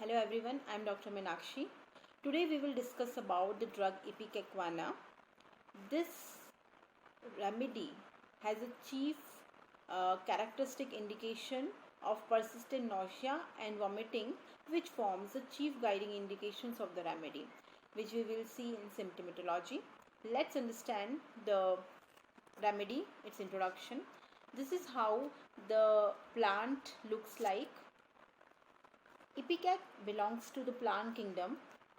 Hello everyone, I am Dr. Meenakshi. Today we will discuss about the drug ipecacuanha. This remedy has a chief characteristic indication of persistent nausea and vomiting, which forms the chief guiding indications of the remedy, which we will see in symptomatology. Let's understand the remedy, its introduction. This is how the plant looks like. Ipecac belongs to the plant kingdom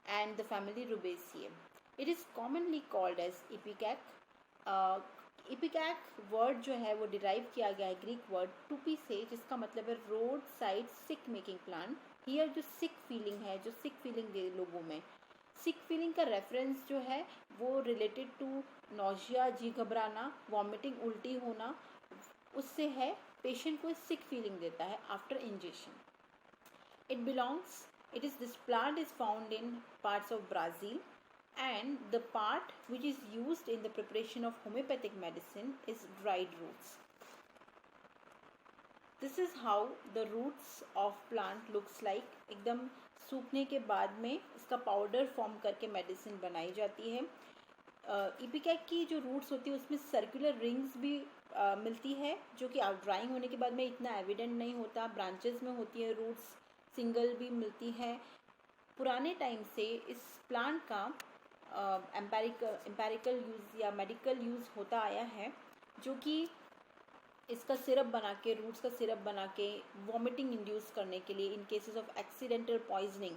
and the family Rubiaceae. It is commonly called as ipecac. इपिकैक word जो है वो derive किया गया है Greek word टूपी से, जिसका मतलब है road side sick making plant. Here जो सिक फीलिंग है, जो सिक फीलिंग दे लोगों में, सिक फीलिंग का रेफरेंस जो है वो रिलेटेड टू नोजिया, जी घबराना, वॉमिटिंग, उल्टी होना, उससे है पेशेंट को सिक फीलिंग देता है after injection. This plant is found in parts of Brazil, and the part which is used in the preparation of homeopathic medicine is dried roots. This is how the roots of plant looks like. एकदम सूखने के बाद में इसका powder form करके medicine बनाई जाती है. इपिकैक की जो रूट्स होती है उसमें सर्कुलर रिंग्स भी मिलती है, जो कि ड्राइंग होने के बाद में इतना एविडेंट नहीं होता. ब्रांचेस में होती है रूट्स, सिंगल भी मिलती है. पुराने टाइम से इस प्लांट का एम्पेरिकल यूज़ या मेडिकल यूज़ होता आया है, जो कि इसका सिरप बना के, रूट्स का सिरप बना के वॉमिटिंग इंड्यूस करने के लिए इन केसेस ऑफ एक्सीडेंटल पॉइजनिंग,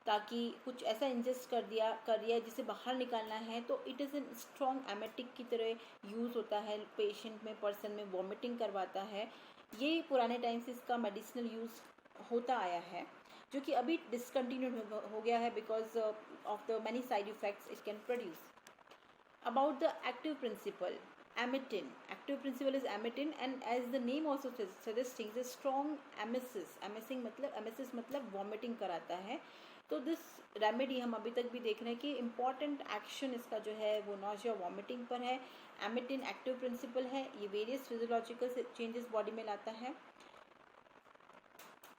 ताकि कुछ ऐसा इंजेस्ट कर दिया जिसे बाहर निकालना है, तो it is an strong emetic की तरह यूज़ होता है. पेशेंट में, पर्सन में वॉमिटिंग करवाता है. ये पुराने टाइम से इसका मेडिसिनल यूज़ होता आया है, जो कि अभी डिसकंटिन्यूड हो गया है because of the many side effects it can produce. About the active principle, emetine. Active principle is emetine, and as the name also suggesting is strong emesis मतलब वॉमिटिंग कराता है. तो दिस रेमेडी हम अभी तक भी देख रहे हैं कि इम्पॉर्टेंट एक्शन इसका जो है वो नॉजिया, वॉमिटिंग पर है. एमेटिन एक्टिव प्रिंसिपल है. ये वेरियस फिजियोलॉजिकल चेंजेस बॉडी में लाता है.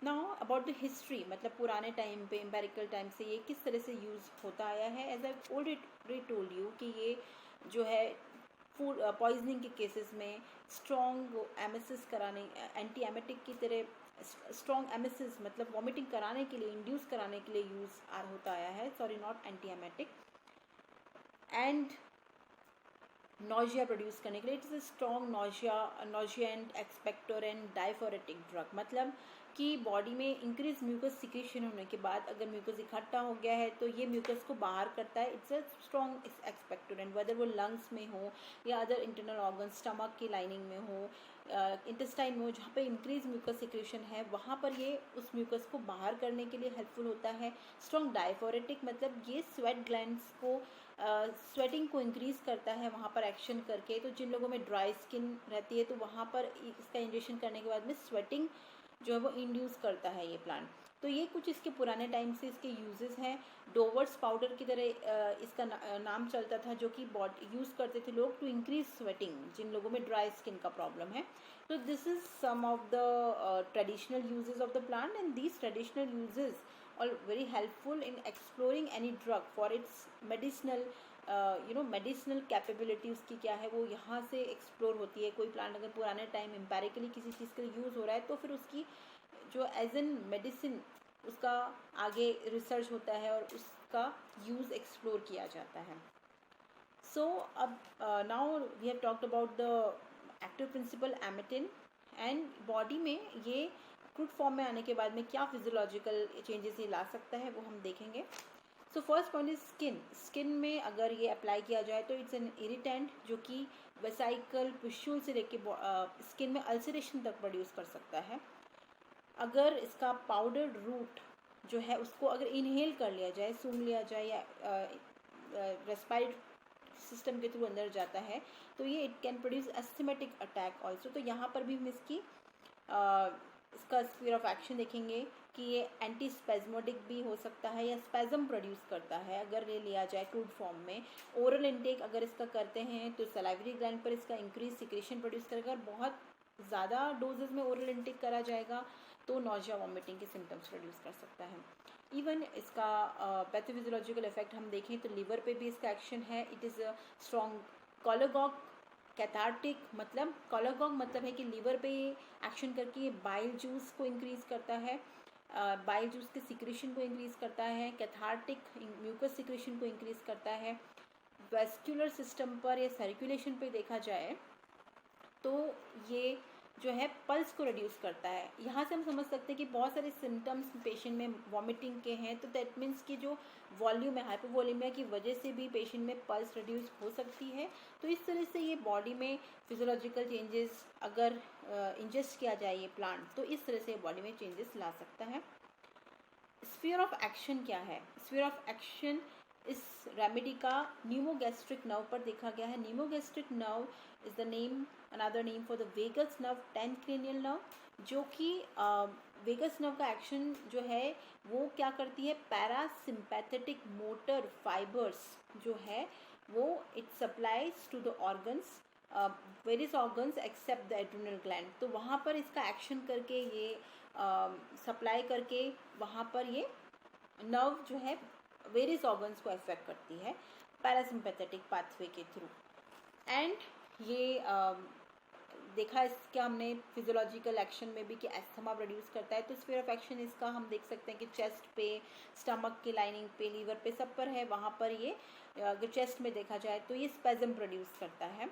नाउ अबाउट द हिस्ट्री, मतलब पुराने टाइम पे, एम्पेरिकल टाइम से ये किस तरह से यूज़ होता आया है. As I already told you कि ये जो है फूड पॉइजनिंग के केसेस में स्ट्रॉन्ग एमेसिस कराने, एंटी एमेटिक की तरह स्ट्रॉन्ग एमेसिस मतलब वॉमिटिंग कराने के लिए, इंड्यूस कराने के लिए यूज़ होता आया है. Sorry, not anti emetic. And nausea produce करने के लिए it is a strong nauseant, expectorant, diaphoretic drug. मतलब कि बॉडी में इंक्रीज म्यूकस सिक्रेशन होने के बाद अगर म्यूकस इकट्ठा हो गया है तो ये म्यूकस को बाहर करता है. It's a strong expectorant, whether वो लंग्स में हो या अदर इंटरनल ऑर्गन, स्टमक की लाइनिंग में हो, इंटेस्टाइन में हो, जहाँ पे इंक्रीज म्यूकस सिक्रेशन है वहाँ पर ये उस म्यूकस को बाहर करने के लिए हेल्पफुल होता है. स्ट्रॉन्ग डायफोरेटिक मतलब ये स्वेट ग्लैंड्स को, स्वेटिंग को इंक्रीज़ करता है वहाँ पर एक्शन करके. तो जिन लोगों में ड्राई स्किन रहती है तो वहाँ पर इसका इंजेक्शन करने के बाद में स्वेटिंग जो है वो इंड्यूस करता है ये प्लांट. तो ये कुछ इसके पुराने टाइम से इसके यूजेस हैं. डोवर्स पाउडर की तरह इसका नाम चलता था, जो कि यूज़ करते थे लोग टू इंक्रीज स्वेटिंग, जिन लोगों में ड्राई स्किन का प्रॉब्लम है. तो this is some of the traditional uses of the plant, and these traditional uses are very helpful in exploring any drug for its medicinal capability. उसकी क्या है वो यहाँ से एक्सप्लोर होती है. कोई प्लांट अगर पुराने टाइम एम्पेरिकली किसी चीज़ के लिए यूज़ हो रहा है तो फिर उसकी जो एज एन मेडिसिन उसका आगे रिसर्च होता है और उसका यूज़ एक्सप्लोर किया जाता है. सो अब now we have talked about the active principle emetine, and body में ये क्रूड फॉर्म में आने के बाद में क्या फिजियोलॉजिकल चेंजेस ये ला सकता है वो हम देखेंगे. So first point is skin. Skin में अगर ये अप्लाई किया जाए तो इट्स एन इरिटेंट, जो कि वेसाइकल, पुस्यूल से लेके स्किन में अल्सरेशन तक प्रोड्यूस कर सकता है. अगर इसका पाउडर रूट जो है उसको अगर इनहेल कर लिया जाए, सूंघ लिया जाए या रेस्पायरेटरी सिस्टम के थ्रू अंदर जाता है तो ये it can produce asthmatic attack also. तो यहाँ पर भी हम इसका स्फीयर ऑफ एक्शन देखेंगे कि ये एंटी स्पेजमोडिक भी हो सकता है या स्पेजम प्रोड्यूस करता है अगर ये लिया जाए क्रूड फॉर्म में. ओरल इनटेक अगर इसका करते हैं तो सलाइवरी ग्लैंड पर इसका इंक्रीज सिक्रेशन प्रोड्यूस करेगा. बहुत ज़्यादा डोजेज में ओरल इनटेक करा जाएगा तो नॉजिया वॉमिटिंग के सिम्टम्स रिड्यूस कर सकता है। इवन इसका पैथोफिजियोलॉजिकल इफेक्ट हम देखें तो लिवर पे भी इसका एक्शन है। It is a strong cholagogue cathartic, मतलब कोलागॉग मतलब है कि लिवर पे एक्शन करके ये बाइल जूस को इंक्रीज़ करता है, बाइल जूस के सिक्रेशन को इंक्रीज़ करता है, कैथार्टिक म्यूकस सिक्रेशन को इंक्रीज़ करता है। वेस्कुलर सिस्टम पर या सर्कुलेशन पे देखा जाए तो ये जो है पल्स को रिड्यूस करता है। यहाँ से हम समझ सकते हैं कि बहुत सारे सिम्टम्स पेशेंट में वॉमिटिंग के हैं, तो दैट मीन्स कि जो वॉल्यूम है, हाइपोवॉलीमिया की वजह से भी पेशेंट में पल्स रिड्यूस हो सकती है। तो इस तरह से ये बॉडी में फिजियोलॉजिकल चेंजेस अगर इंजेस्ट किया जाए ये प्लांट, तो इस तरह से बॉडी में चेंजेस ला सकता है। स्फीयर ऑफ एक्शन क्या है? स्फीयर ऑफ एक्शन इस रेमेडी का न्यूमोगैस्ट्रिक नर्व पर देखा गया है। Pneumogastric nerve is the name, another name for the vagus nerve, 10th cranial nerve, जो कि वेगस नर्व का एक्शन जो है वो क्या करती है, पैरासिम्पैथेटिक मोटर फाइबर्स जो है वो it supplies to the organs, various organs except the adrenal gland. तो वहाँ पर इसका एक्शन करके ये सप्लाई करके वहाँ पर ये नर्व जो है वेरियस ऑर्गन्स को अफेक्ट करती है पैरासिम्पैथेटिक पाथवे के थ्रू। एंड ये देखा इसका हमने फिजियोलॉजिकल एक्शन में भी कि एस्थमा प्रोड्यूस करता है। तो स्फीयर ऑफ एक्शन इसका हम देख सकते हैं कि चेस्ट पे, स्टमक के लाइनिंग पे, लीवर पे, सब पर है। वहाँ पर ये अगर चेस्ट में देखा जाए तो ये स्पेजम प्रोड्यूस करता है।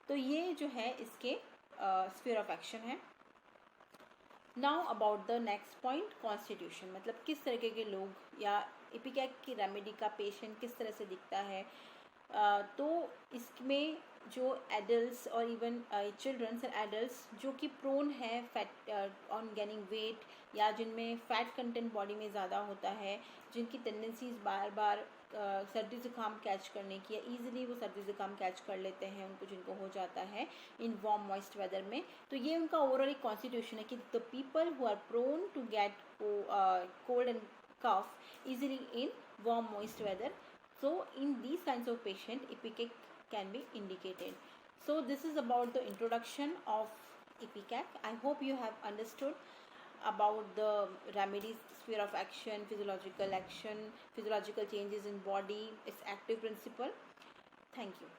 तो ये जो है इसके स्फीयर ऑफ एक्शन है। Now about the next point, constitution, मतलब किस तरीके के लोग या इपिकैक की रेमेडी का पेशेंट किस तरह से दिखता है। तो इसमें जो एडल्ट्स और इवन चिल्ड्रंस एंड एडल्ट्स जो कि प्रोन है फैट ऑन गेनिंग वेट, या जिनमें फ़ैट कंटेंट बॉडी में ज़्यादा होता है, जिनकी टेंडेंसीज बार बार सर्दी ज़ुकाम कैच करने की, या ईजिली वो सर्दी ज़ुकाम कैच कर लेते हैं, उनको जिनको हो जाता है इन वार्म मॉइस्ट वेदर में। तो ये उनका ओवरऑल एक कॉन्स्टिट्यूशन है कि the people who are prone to get cold and cough easily in warm moist weather. So in these kinds of patient, Ipecac can be indicated. So this is about the introduction of Ipecac. I hope you have understood about the remedies, sphere of action, physiological changes in body, its active principle. Thank you.